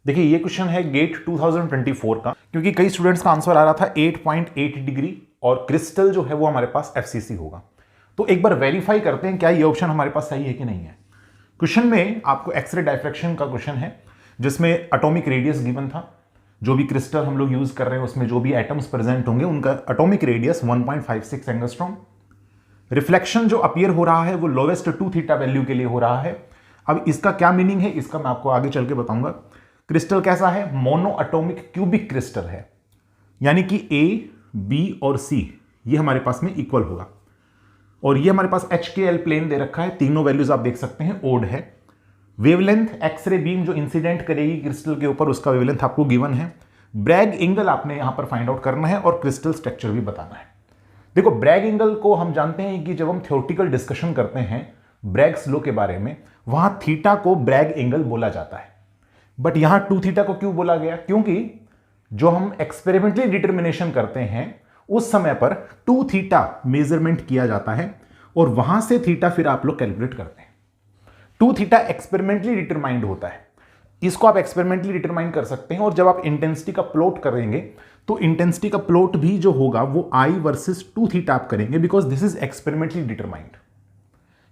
देखिए ये क्वेश्चन है गेट 2024 का, क्योंकि कई स्टूडेंट्स का आंसर आ रहा था 8.8 डिग्री और क्रिस्टल जो है वो हमारे पास एफसीसी होगा। तो एक बार वेरीफाई करते हैं क्या ये ऑप्शन हमारे पास सही है कि नहीं है। क्वेश्चन में आपको एक्सरे डायफ्रैक्शन का क्वेश्चन है जिसमें एटॉमिक रेडियस गिवन था। जो भी क्रिस्टल हम लोग यूज कर रहे हैं उसमें जो भी एटम्स प्रेजेंट होंगे उनका एटॉमिक रेडियस 1.56 एंगस्ट्रॉम। रिफ्लेक्शन जो अपीयर हो रहा है वो लोवेस्ट 2 थीटा वैल्यू के लिए हो रहा है। अब इसका क्या मीनिंग है इसका मैं आपको आगे चल के बताऊंगा। क्रिस्टल कैसा है? मोनो एटॉमिक क्यूबिक क्रिस्टल है, यानी कि ए, बी और सी ये हमारे पास में इक्वल होगा। और ये हमारे पास HKL प्लेन दे रखा है, तीनों वैल्यूज आप देख सकते हैं, ओड है। वेवलेंथ एक्सरे बीम जो इंसिडेंट करेगी क्रिस्टल के ऊपर उसका वेवलेंथ आपको गिवन है। ब्रैग एंगल आपने यहां पर फाइंड आउट करना है और क्रिस्टल स्ट्रक्चर भी बताना है। देखो ब्रैग एंगल को हम जानते हैं कि जब हम थ्योरेटिकल डिस्कशन करते हैं ब्रैग्स लॉ के बारे में, वहां थीटा को ब्रैग एंगल बोला जाता है। बट यहां 2 थीटा को क्यों बोला गया? क्योंकि जो हम एक्सपेरिमेंटली डिटर्मिनेशन करते हैं उस समय पर 2 थीटा मेजरमेंट किया जाता है और वहां से थीटा फिर आप लोग कैलकुलेट करते हैं। 2 थीटा एक्सपेरिमेंटली डिटरमाइंड होता है, इसको आप एक्सपेरिमेंटली डिटरमाइन कर सकते हैं। और जब आप इंटेंसिटी का प्लॉट करेंगे तो इंटेंसिटी का प्लॉट भी जो होगा वो I वर्सेस 2 थीटा आप करेंगे, because this is experimentally determined.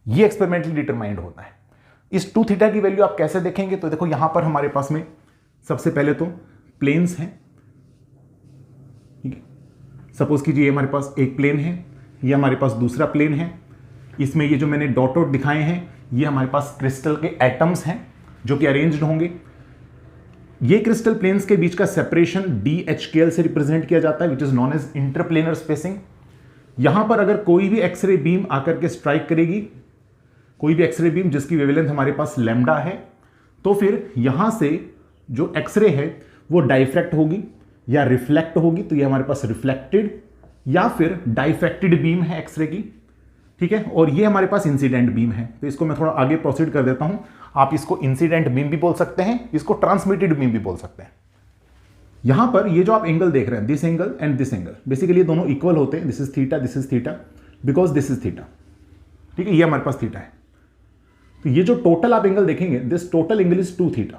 ये एक्सपेरिमेंटली डिटरमाइंड होता है। इस 2 थीटा की वैल्यू आप कैसे देखेंगे? तो देखो यहां पर हमारे पास में सबसे पहले तो प्लेन्स हैं, ठीक है। सपोज कीजिए हमारे पास एक प्लेन है, ये हमारे पास दूसरा प्लेन है। इसमें ये जो मैंने डॉट डॉट दिखाए हैं ये हमारे पास क्रिस्टल के एटम्स हैं जो कि अरेंज्ड होंगे। ये क्रिस्टल प्लेन्स के बीच का सेपरेशन DHKL से रिप्रेजेंट किया जाता है, which is known as interplanar spacing. यहां पर अगर कोई भी एक्सरे बीम आकर के स्ट्राइक करेगी, कोई भी एक्सरे बीम जिसकी वेवलेंथ हमारे पास लैम्डा है, तो फिर यहां से जो एक्सरे है वो डाइफ्रैक्ट होगी या रिफ्लेक्ट होगी। तो ये हमारे पास रिफ्लेक्टेड या फिर डाइफ्रैक्टेड बीम है एक्सरे की, ठीक है। और ये हमारे पास इंसिडेंट बीम है। तो इसको मैं थोड़ा आगे प्रोसीड कर देता हूं। आप इसको इंसिडेंट बीम भी बोल सकते हैं, इसको ट्रांसमिटेड बीम भी बोल सकते हैं। यहां पर ये जो आप एंगल देख रहे हैं, this angle and this angle, basically ये दोनों इक्वल होते हैं। This is theta because this is theta, ठीक है। ये हमारे पास थीटा है। तो ये जो टोटल आप एंगल देखेंगे, this total angle is 2 theta,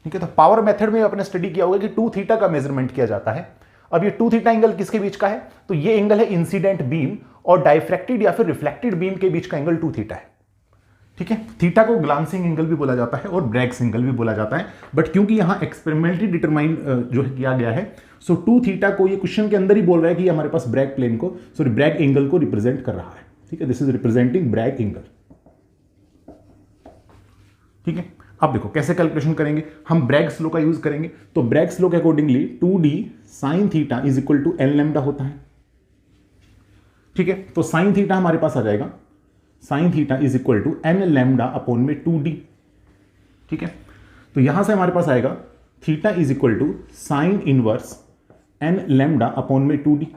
ठीक है। तो पावर मेथड में आपने स्टडी किया होगा कि 2 थीटा का मेजरमेंट किया जाता है। अब ये 2 थीटा एंगल किसके बीच का है? तो ये एंगल है इंसिडेंट बीम और डाइफ्रैक्टेड या फिर रिफ्लेक्टेड बीम के बीच का एंगल 2 थीटा है, ठीक है। थीटा को ग्लांसिंग एंगल भी बोला जाता है और ब्रैग्स एंगल भी बोला जाता है। बट क्योंकि यहां एक्सपेरिमेंटली डिटरमाइन जो है किया गया है, सो 2 थीटा को ये क्वेश्चन के अंदर ही बोल रहा है कि हमारे पास ब्रैग प्लेन को, सॉरी ब्रैग एंगल को रिप्रेजेंट कर रहा है, ठीक है। This is representing Bragg angle, ठीक है। अब देखो कैसे कैलकुलेशन करेंगे, हम ब्रैग्स लॉ का यूज करेंगे। तो ब्रैग्स लॉ के accordingly 2D sin theta is equal to N lambda होता है, ठीक है। तो sin थीटा हमारे पास आ जाएगा, sin theta is equal to N lambda upon में 2D, ठीक है। तो यहां से हमारे पास आएगा theta is equal to sine inverse N lambda upon में 2D।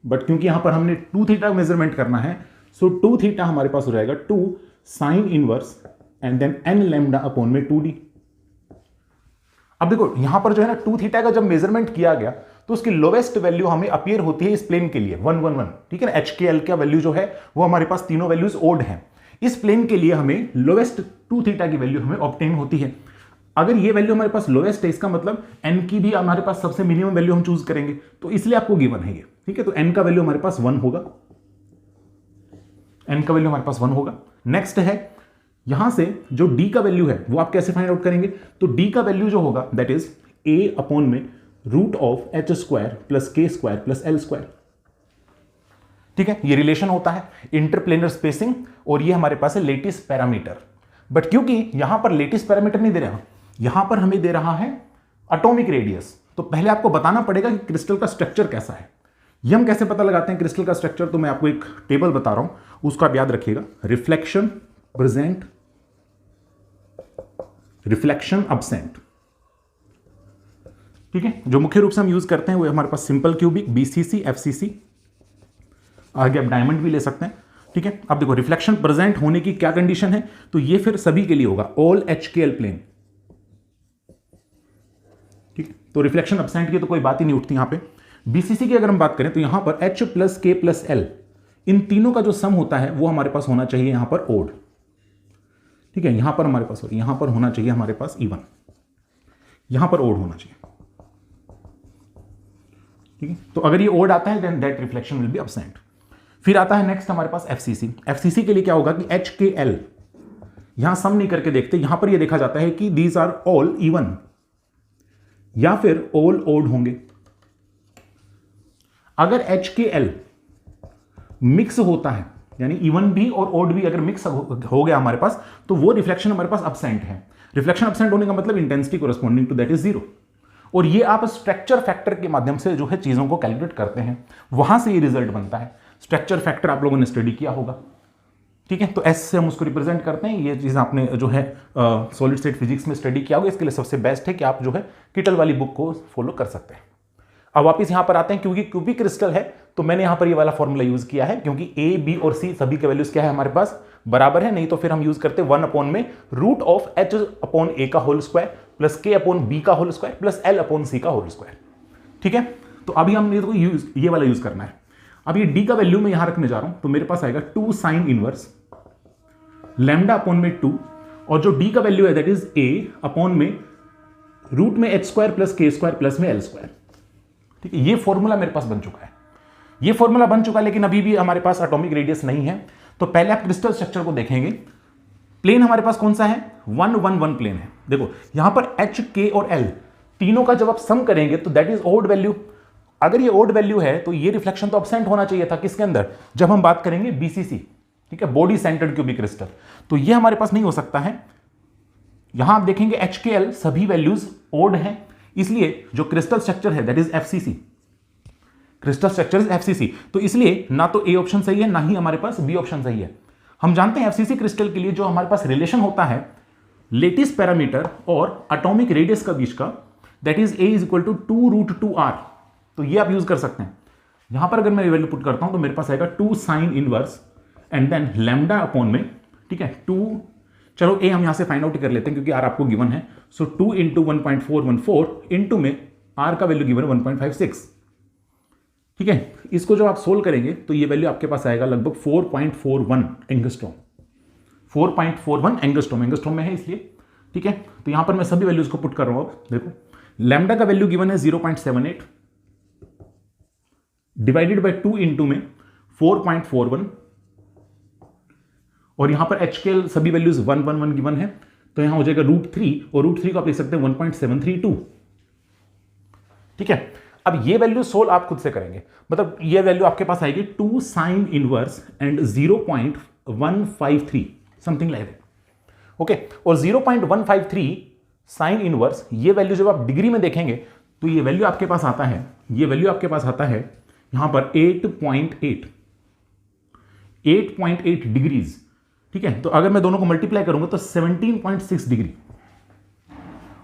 बट क्योंकि यहां पर हमने 2 थीटा मेजरमेंट करना है, सो 2 थीटा हमारे पास हो जाएगा 2 sine inverse and then N lambda upon में 2D। अब देखो यहां पर जो है ना 2 थीटा का जब मेजरमेंट किया गया तो उसकी लोवेस्ट वैल्यू हमें अपीयर होती है इस प्लेन के लिए 111, ठीक है ना। HKL का वैल्यू जो है वो हमारे पास तीनों वैल्यूज ओड हैं। इस प्लेन के लिए हमें लोवेस्ट 2 थीटा की वैल्यू हमें ऑब्टेन होती है। अगर ये वैल्यू हमारे पास लोवेस्ट है, इसका मतलब N की भी हमारे पास सबसे मिनिमम वैल्यू हम चूज करेंगे, तो इसलिए आपको गिवन है ये, ठीक है। तो N का वैल्यू हमारे पास 1 होगा, N का वैल्यू हमारे पास 1 होगा। नेक्स्ट है यहां से जो D का वैल्यू है वो आप कैसे फाइंड आउट करेंगे? तो D का वैल्यू जो होगा दैट इज A अपॉन में root of H square plus K square plus L square, ठीक है। ये रिलेशन होता है इंटरप्लेनर स्पेसिंग और ये हमारे पास है लेटिस पैरामीटर। बट क्योंकि यहां पर लेटिस पैरामीटर नहीं दे रहा, यहां पर हमें दे रहा है एटॉमिक रेडियस, तो पहले आपको बताना पड़ेगा कि क्रिस्टल का स्ट्रक्चर कैसा है। ये हम कैसे पता लगाते हैं क्रिस्टल का स्ट्रक्चर? तो मैं आपको एक टेबल बता रहा हूं, उसको आप याद रखिएगा। रिफ्लेक्शन प्रेजेंट, रिफ्लेक्शन अब्सेंट, ठीक है। जो मुख्य रूप से हम यूज करते हैं वो हमारे पास सिंपल क्यूबिक, BCC, FCC, आगे आप डायमंड भी ले सकते हैं, ठीक है। अब देखो रिफ्लेक्शन प्रेजेंट होने की क्या कंडीशन है, तो ये फिर सभी के लिए होगा, ऑल HKL प्लेन, ठीक है। तो रिफ्लेक्शन अब्सेंट की तो कोई बात ही नहीं उठती यहां पे। BCC की अगर हम बात करें तो यहां पर H plus K plus L, इन तीनों का जो सम होता है वो हमारे पास होना चाहिए यहां पर ओड, ठीक है। यहां पर हमारे पास यहां पर होना चाहिए हमारे पास इवन, यहां पर ओड होना चाहिए, ठीक है। तो अगर ये ओड आता है then that reflection will be absent. फिर आता है नेक्स्ट हमारे पास एफसीसी। एफसीसी के लिए क्या होगा कि HKL, यहां सम नहीं करके देखते, यहां पर ये देखा जाता है कि दीज आर ऑल इवन या फिर ऑल ओड होंगे। अगर HKL मिक्स होता है, यानी इवन भी और ओड भी अगर मिक्स हो गया हमारे पास, तो वो रिफ्लेक्शन हमारे पास एब्सेंट है। रिफ्लेक्शन एब्सेंट होने का मतलब intensity corresponding to that is 0। और ये आप स्ट्रक्चर फैक्टर के माध्यम से जो है चीजों को कैलकुलेट करते हैं, वहां से ये रिजल्ट बनता है। स्ट्रक्चर फैक्टर आप लोगों ने स्टडी किया होगा, ठीक है। तो एस से हम उसको रिप्रेजेंट करते हैं। ये चीज आपने जो है सॉलिड स्टेट फिजिक्स में स्टडी किया होगा। इसके लिए सबसे बेस्ट है कि आप जो है किटल वाली बुक को फॉलो कर सकते हैं। अब वापिस यहां पर आते हैं, क्योंकि क्यूबिक क्रिस्टल है तो मैंने यहां पर ये वाला फॉर्मूला यूज किया है, क्योंकि ए, बी और सी सभी के वैल्यूज क्या है हमारे पास बराबर है। नहीं तो फिर हम यूज करते 1/(h/a) का होल स्क्वायर प्लस k/b का होल स्क्वायर प्लस l/c का होल स्क्वायर, ठीक है। तो अभी हमने तो ये वाला यूज करना है। अब ये d का वैल्यू मैं यहां रखने जा रहा हूं, तो मेरे पास आएगा 2 sin इनवर्स λ/2, और जो d का वैल्यू है that is a/√h² plus k² plus में l², ठीक है। ये फॉर्मूला मेरे पास बन चुका है। ये फॉर्मूला बन चुका है, लेकिन अभी भी हमारे पास एटॉमिक रेडियस नहीं है। तो पहले आप क्रिस्टल स्ट्रक्चर को देखेंगे। प्लेन हमारे पास कौन सा है? 1 1 1 प्लेन है। देखो यहां पर H, K और L तीनों का जब आप सम करेंगे तो दैट इज ओड वैल्यू। अगर ये ओड वैल्यू है तो ये रिफ्लेक्शन तो एब्सेंट होना चाहिए था किसके अंदर, जब हम बात करेंगे BCC, ठीक है, बॉडी सेंटर्ड क्यूबिक क्रिस्टल। तो ये हमारे पास नहीं हो सकता है। यहां आप देखेंगे HKL सभी वैल्यूज ओड हैं, इसलिए जो क्रिस्टल स्ट्रक्चर है that is FCC, crystal structure is FCC। तो इसलिए ना तो ए ऑप्शन सही है, ना ही हमारे पास बी ऑप्शन सही है। हम जानते हैं FCC क्रिस्टल के लिए जो हमारे पास रिलेशन होता है लेटिस पैरामीटर और एटॉमिक रेडियस का बीच का, दैट इज A = 2√2r। तो ये आप यूज कर सकते हैं। यहां पर अगर मैं वैल्यू पुट करता हूं तो मेरे पास आएगा 2 sin इनवर्स एंड देन λ/में, ठीक है, 2, चलो ए हम यहां से फाइंड आउट कर लेते हैं क्योंकि आर आपको गिवन है। सो 2 × 1.414 इंटू में आर का वैल्यू गिवन 1.56, ठीक है। इसको जब आप सोल्व करेंगे तो ये वैल्यू आपके पास आएगा लगभग 4.41 एंगस्ट्रॉम, 4.41 एंगस्ट्रॉम, एंगस्ट्रॉम में है इसलिए, ठीक है। तो यहां पर मैं सभी वैल्यूज को पुट कर रहा हूं। देखो लैम्डा का वैल्यू गिवन है 0.78 डिवाइडेड बाय 2 इंटू में 4.41, और यहां पर HKL सभी वैल्यूज 1 1 1 गिवन है, तो यहां हो जाएगा √3, और √3 को आप लिख सकते हैं 1.732, ठीक है। अब ये वैल्यू सोल्व आप खुद से करेंगे, मतलब ये वैल्यू आपके पास आएगी 2 sin inverse and 0.153 something like that, okay. और 0.153 sin इनवर्स, ये वैल्यू जब आप डिग्री में देखेंगे तो ये वैल्यू आपके पास आता है, ये वैल्यू आपके पास आता है यहां पर 8.8 डिग्रीज, ठीक है। तो अगर मैं दोनों को मल्टीप्लाई करूंगा तो 17.6 डिग्री,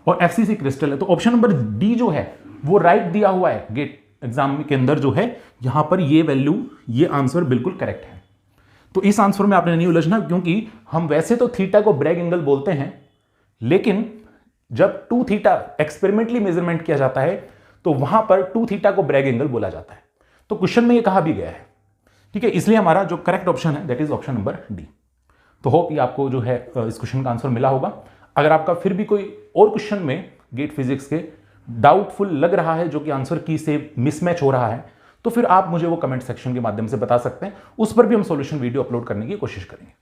और FCC क्रिस्टल है। तो ऑप्शन नंबर डी जो है वो राइट दिया हुआ है गेट एग्जाम के अंदर जो है, यहां पर ये वैल्यू, ये आंसर बिल्कुल करेक्ट है। तो इस आंसर में आपने नहीं उलझना, क्योंकि हम वैसे तो थीटा को ब्रैग एंगल बोलते हैं, लेकिन जब 2 थीटा एक्सपेरिमेंटली मेजरमेंट किया जाता है तो वहां पर 2 थीटा को ब्रैग एंगल बोला जाता है। तो क्वेश्चन में ये कहा भी गया है, ठीक है। इसलिए हमारा जो करेक्ट ऑप्शन है that is option number D. तो होप ये आपको जो है इस क्वेश्चन का आंसर मिला होगा। अगर आपका फिर भी कोई और क्वेश्चन में गेट फिजिक्स के डाउटफुल लग रहा है, जो कि आंसर की से मिसमैच हो रहा है, तो फिर आप मुझे वो कमेंट सेक्शन के माध्यम से बता सकते हैं। उस पर भी हम सॉल्यूशन वीडियो अपलोड करने की कोशिश करेंगे।